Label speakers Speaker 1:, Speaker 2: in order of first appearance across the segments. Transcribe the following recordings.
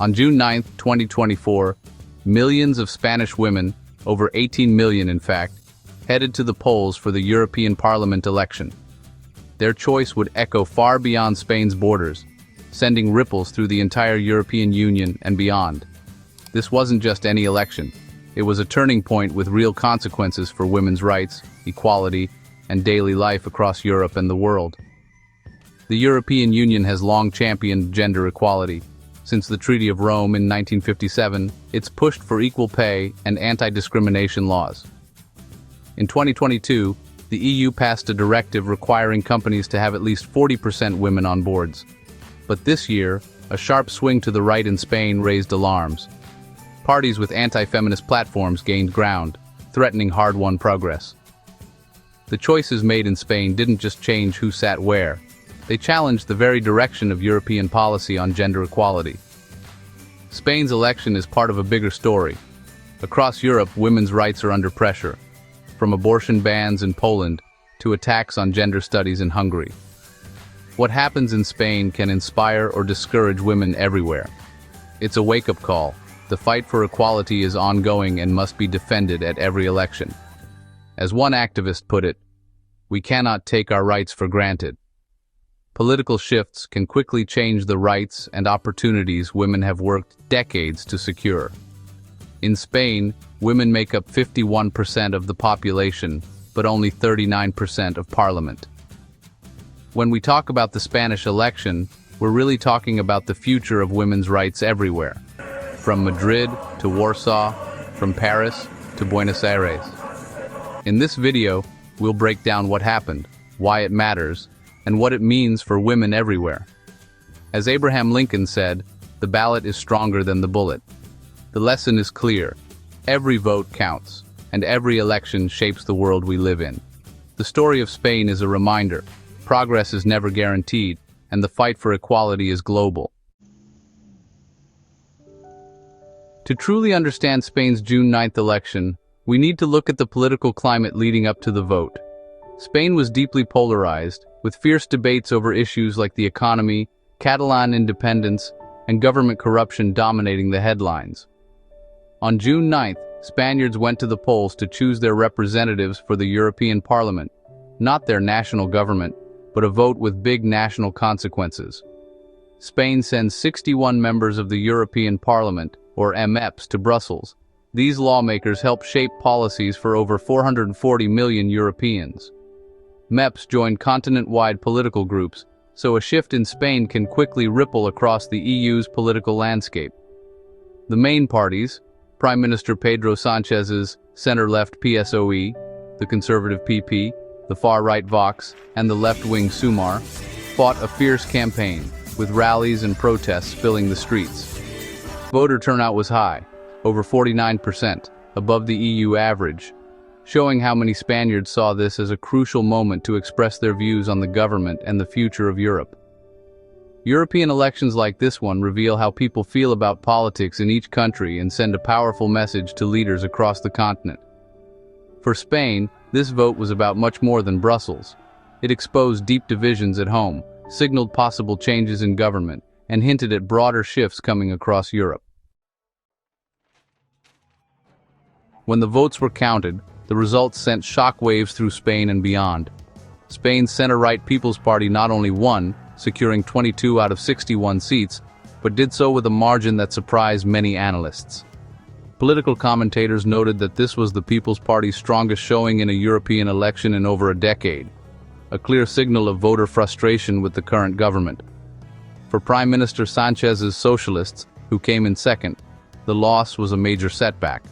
Speaker 1: On June 9, 2024, millions of Spanish women, over 18 million in fact, headed to the polls for the European Parliament election. Their choice would echo far beyond Spain's borders, sending ripples through the entire European Union and beyond. This wasn't just any election. It was a turning point with real consequences for women's rights, equality, and daily life across Europe and the world. The European Union has long championed gender equality. Since the Treaty of Rome in 1957, it's pushed for equal pay and anti-discrimination laws. In 2022, the EU passed a directive requiring companies to have at least 40% women on boards. But this year, a sharp swing to the right in Spain raised alarms. Parties with anti-feminist platforms gained ground, threatening hard-won progress. The choices made in Spain didn't just change who sat where. They challenged the very direction of European policy on gender equality. Spain's election is part of a bigger story. Across Europe, women's rights are under pressure, from abortion bans in Poland to attacks on gender studies in Hungary. What happens in Spain can inspire or discourage women everywhere. It's a wake-up call. The fight for equality is ongoing and must be defended at every election. As one activist put it, we cannot take our rights for granted. Political shifts can quickly change the rights and opportunities women have worked decades to secure. In Spain, women make up 51% of the population, but only 39% of parliament. When we talk about the Spanish election, we're really talking about the future of women's rights everywhere. From Madrid to Warsaw, from Paris to Buenos Aires. In this video, we'll break down what happened, why it matters, and what it means for women everywhere. As Abraham Lincoln said, the ballot is stronger than the bullet. The lesson is clear. Every vote counts, and every election shapes the world we live in. The story of Spain is a reminder. Progress is never guaranteed, and the fight for equality is global. To truly understand Spain's June 9th election, we need to look at the political climate leading up to the vote. Spain was deeply polarized, with fierce debates over issues like the economy, Catalan independence, and government corruption dominating the headlines. On June 9th, Spaniards went to the polls to choose their representatives for the European Parliament, not their national government, but a vote with big national consequences. Spain sends 61 members of the European Parliament, or MEPs, to Brussels. These lawmakers help shape policies for over 440 million Europeans. MEPs join continent-wide political groups, so a shift in Spain can quickly ripple across the EU's political landscape. The main parties, Prime Minister Pedro Sanchez's center-left PSOE, the conservative PP, the far-right Vox, and the left-wing Sumar, fought a fierce campaign, with rallies and protests filling the streets. Voter turnout was high, over 49%, above the EU average, showing how many Spaniards saw this as a crucial moment to express their views on the government and the future of Europe. European elections like this one reveal how people feel about politics in each country and send a powerful message to leaders across the continent. For Spain, this vote was about much more than Brussels. It exposed deep divisions at home, signaled possible changes in government, and hinted at broader shifts coming across Europe. When the votes were counted, the results sent shockwaves through Spain and beyond. Spain's center-right People's Party not only won, securing 22 out of 61 seats, but did so with a margin that surprised many analysts. Political commentators noted that this was the People's Party's strongest showing in a European election in over a decade, a clear signal of voter frustration with the current government. For Prime Minister Sanchez's socialists, who came in second, the loss was a major setback.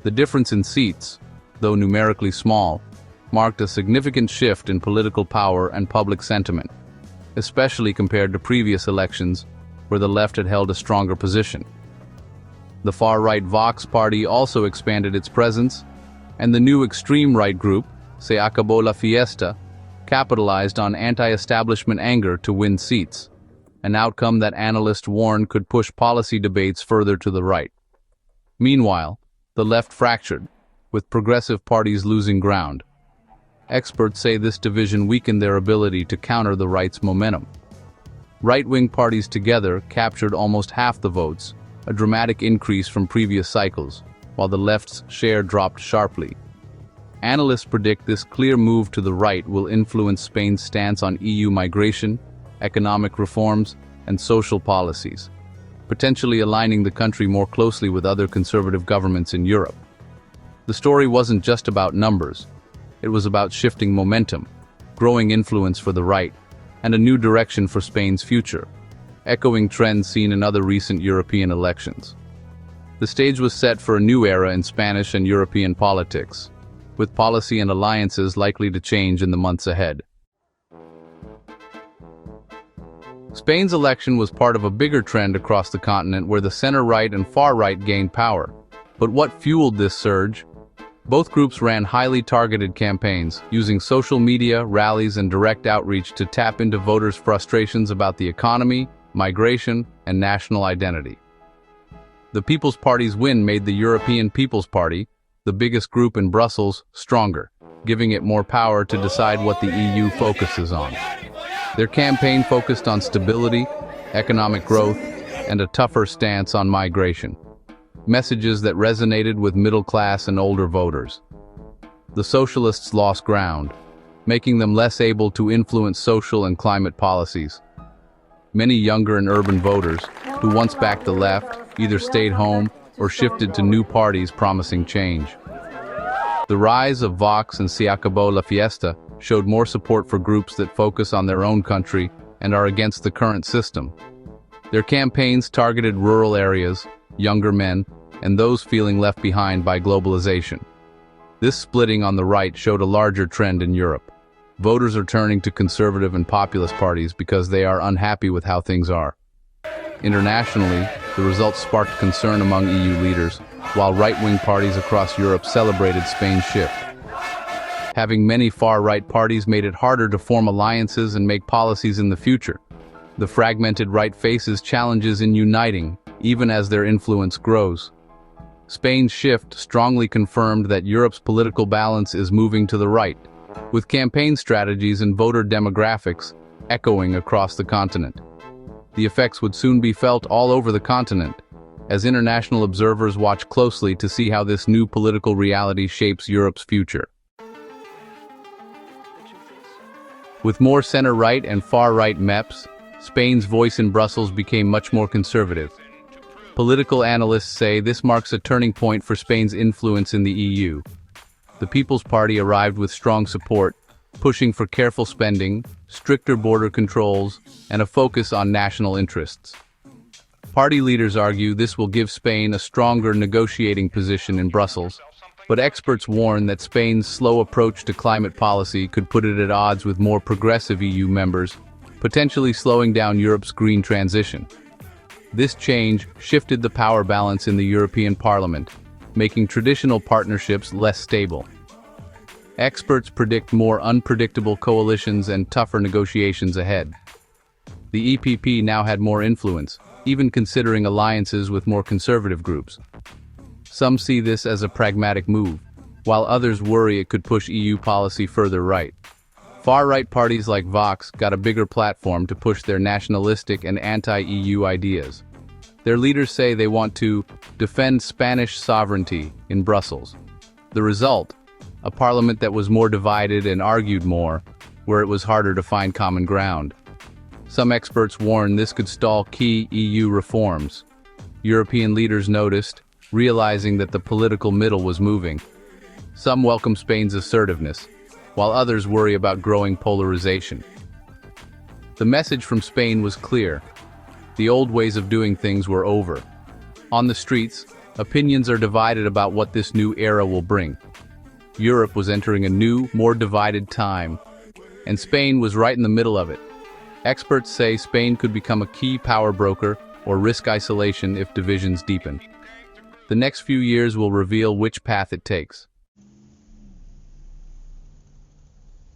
Speaker 1: The difference in seats, though numerically small, marked a significant shift in political power and public sentiment, especially compared to previous elections where the left had held a stronger position. The far-right Vox party also expanded its presence, and the new extreme-right group, Se Acabó la Fiesta, capitalized on anti-establishment anger to win seats, an outcome that analysts warned could push policy debates further to the right. Meanwhile, the left fractured, with progressive parties losing ground. Experts say this division weakened their ability to counter the right's momentum. Right-wing parties together captured almost half the votes, a dramatic increase from previous cycles, while the left's share dropped sharply. Analysts predict this clear move to the right will influence Spain's stance on EU migration, economic reforms, and social policies, potentially aligning the country more closely with other conservative governments in Europe. The story wasn't just about numbers. It was about shifting momentum, growing influence for the right, and a new direction for Spain's future, echoing trends seen in other recent European elections. The stage was set for a new era in Spanish and European politics, with policy and alliances likely to change in the months ahead. Spain's election was part of a bigger trend across the continent where the center-right and far-right gained power. But what fueled this surge? Both groups ran highly targeted campaigns, using social media, rallies, and direct outreach to tap into voters' frustrations about the economy, migration, and national identity. The People's Party's win made the European People's Party, the biggest group in Brussels, stronger, giving it more power to decide what the EU focuses on. Their campaign focused on stability, economic growth, and a tougher stance on migration, messages that resonated with middle-class and older voters. The socialists lost ground, making them less able to influence social and climate policies. Many younger and urban voters, who once backed the left, either stayed home or shifted to new parties promising change. The rise of Vox and Se Acabó la Fiesta showed more support for groups that focus on their own country and are against the current system. Their campaigns targeted rural areas, younger men, and those feeling left behind by globalization. This splitting on the right showed a larger trend in Europe. Voters are turning to conservative and populist parties because they are unhappy with how things are. Internationally, the results sparked concern among EU leaders, while right-wing parties across Europe celebrated Spain's shift. Having many far-right parties made it harder to form alliances and make policies in the future. The fragmented right faces challenges in uniting, even as their influence grows. Spain's shift strongly confirmed that Europe's political balance is moving to the right, with campaign strategies and voter demographics echoing across the continent. The effects would soon be felt all over the continent, as international observers watch closely to see how this new political reality shapes Europe's future. With more center-right and far-right MEPs, Spain's voice in Brussels became much more conservative. Political analysts say this marks a turning point for Spain's influence in the EU. The People's Party arrived with strong support, pushing for careful spending, stricter border controls, and a focus on national interests. Party leaders argue this will give Spain a stronger negotiating position in Brussels, but experts warn that Spain's slow approach to climate policy could put it at odds with more progressive EU members, potentially slowing down Europe's green transition. This change shifted the power balance in the European Parliament, making traditional partnerships less stable. Experts predict more unpredictable coalitions and tougher negotiations ahead. The EPP now had more influence, even considering alliances with more conservative groups. Some see this as a pragmatic move, while others worry it could push EU policy further right. Far-right parties like Vox got a bigger platform to push their nationalistic and anti-EU ideas. Their leaders say they want to defend Spanish sovereignty in Brussels. The result? A parliament that was more divided and argued more, where it was harder to find common ground. Some experts warn this could stall key EU reforms. European leaders noticed, realizing that the political middle was moving. Some welcome Spain's assertiveness, while others worry about growing polarization. The message from Spain was clear. The old ways of doing things were over. On the streets, opinions are divided about what this new era will bring. Europe was entering a new, more divided time, and Spain was right in the middle of it. Experts say Spain could become a key power broker or risk isolation if divisions deepen. The next few years will reveal which path it takes.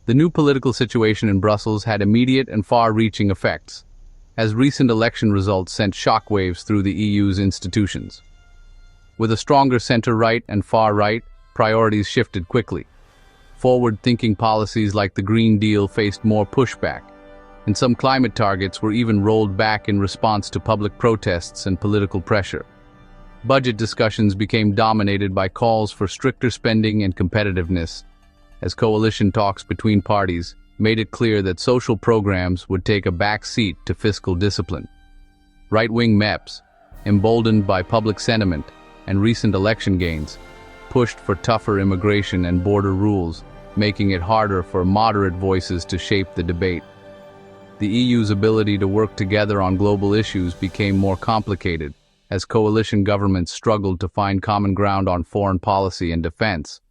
Speaker 1: The new political situation in Brussels had immediate and far-reaching effects, as recent election results sent shockwaves through the EU's institutions. With a stronger center-right and far-right, priorities shifted quickly. Forward-thinking policies like the Green Deal faced more pushback, and some climate targets were even rolled back in response to public protests and political pressure. Budget discussions became dominated by calls for stricter spending and competitiveness, as coalition talks between parties made it clear that social programs would take a back seat to fiscal discipline. Right-wing MEPs, emboldened by public sentiment and recent election gains, pushed for tougher immigration and border rules, making it harder for moderate voices to shape the debate. The EU's ability to work together on global issues became more complicated as coalition governments struggled to find common ground on foreign policy and defense.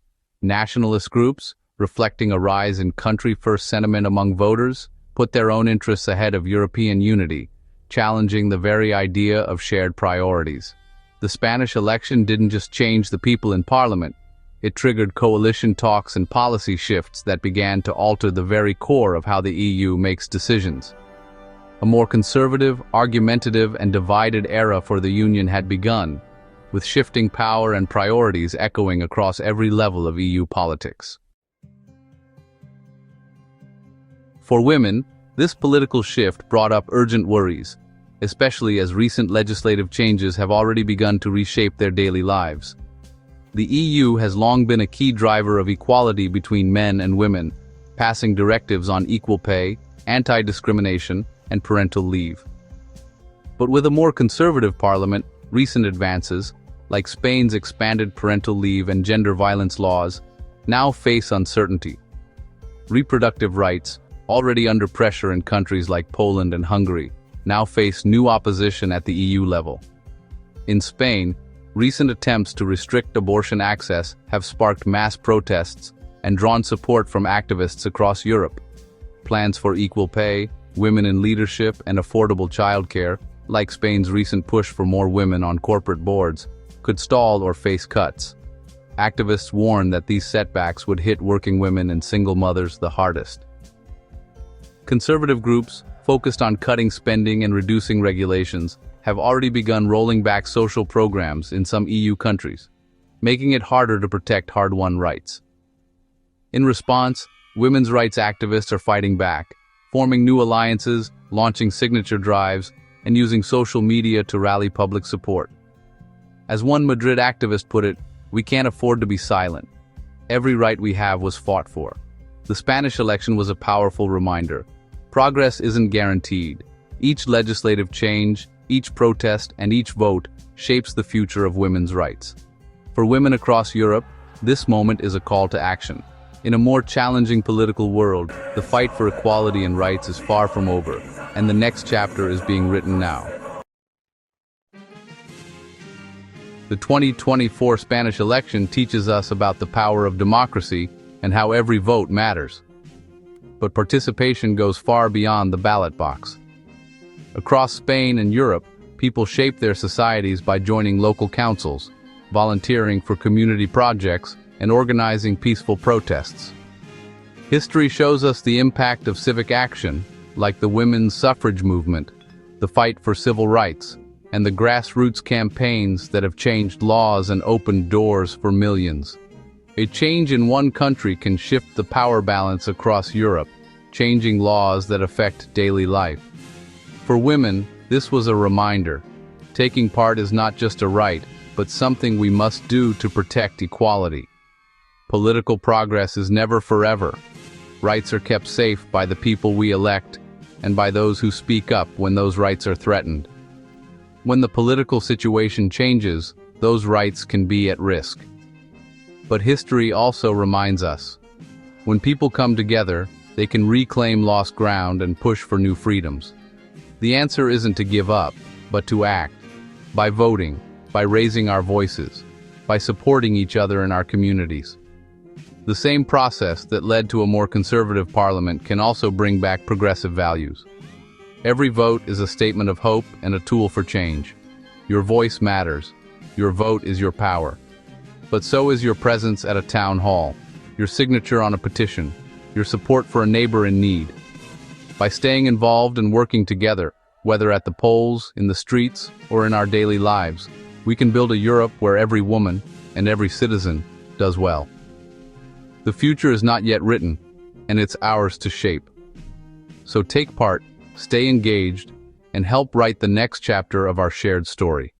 Speaker 1: Nationalist groups, reflecting a rise in country-first sentiment among voters, put their own interests ahead of European unity, challenging the very idea of shared priorities. The Spanish election didn't just change the people in parliament, it triggered coalition talks and policy shifts that began to alter the very core of how the EU makes decisions. A more conservative, argumentative, and divided era for the Union had begun, with shifting power and priorities echoing across every level of EU politics. For women, this political shift brought up urgent worries, especially as recent legislative changes have already begun to reshape their daily lives. The EU has long been a key driver of equality between men and women, passing directives on equal pay, anti-discrimination, and parental leave. But with a more conservative parliament, recent advances, like Spain's expanded parental leave and gender violence laws, now face uncertainty. Reproductive rights, already under pressure in countries like Poland and Hungary, now face new opposition at the EU level. In Spain, recent attempts to restrict abortion access have sparked mass protests and drawn support from activists across Europe. Plans for equal pay, women in leadership, and affordable childcare, like Spain's recent push for more women on corporate boards, could stall or face cuts. Activists warn that these setbacks would hit working women and single mothers the hardest. Conservative groups, focused on cutting spending and reducing regulations, have already begun rolling back social programs in some EU countries, making it harder to protect hard-won rights. In response, women's rights activists are fighting back, forming new alliances, launching signature drives, and using social media to rally public support. As one Madrid activist put it, "We can't afford to be silent. Every right we have was fought for." The Spanish election was a powerful reminder. Progress isn't guaranteed. Each legislative change, each protest, and each vote shapes the future of women's rights. For women across Europe, this moment is a call to action. In a more challenging political world, the fight for equality and rights is far from over, and the next chapter is being written now. The 2024 Spanish election teaches us about the power of democracy and how every vote matters. But participation goes far beyond the ballot box. Across Spain and Europe, people shape their societies by joining local councils, volunteering for community projects, and organizing peaceful protests. History shows us the impact of civic action, like the women's suffrage movement, the fight for civil rights, and the grassroots campaigns that have changed laws and opened doors for millions. A change in one country can shift the power balance across Europe, changing laws that affect daily life. For women, this was a reminder. Taking part is not just a right, but something we must do to protect equality. Political progress is never forever. Rights are kept safe by the people we elect and by those who speak up when those rights are threatened. When the political situation changes, those rights can be at risk. But history also reminds us, when people come together, they can reclaim lost ground and push for new freedoms. The answer isn't to give up, but to act, by voting, by raising our voices, by supporting each other in our communities. The same process that led to a more conservative parliament can also bring back progressive values. Every vote is a statement of hope and a tool for change. Your voice matters. Your vote is your power. But so is your presence at a town hall, your signature on a petition, your support for a neighbor in need. By staying involved and working together, whether at the polls, in the streets, or in our daily lives, we can build a Europe where every woman and every citizen does well. The future is not yet written, and it's ours to shape. So take part, stay engaged, and help write the next chapter of our shared story.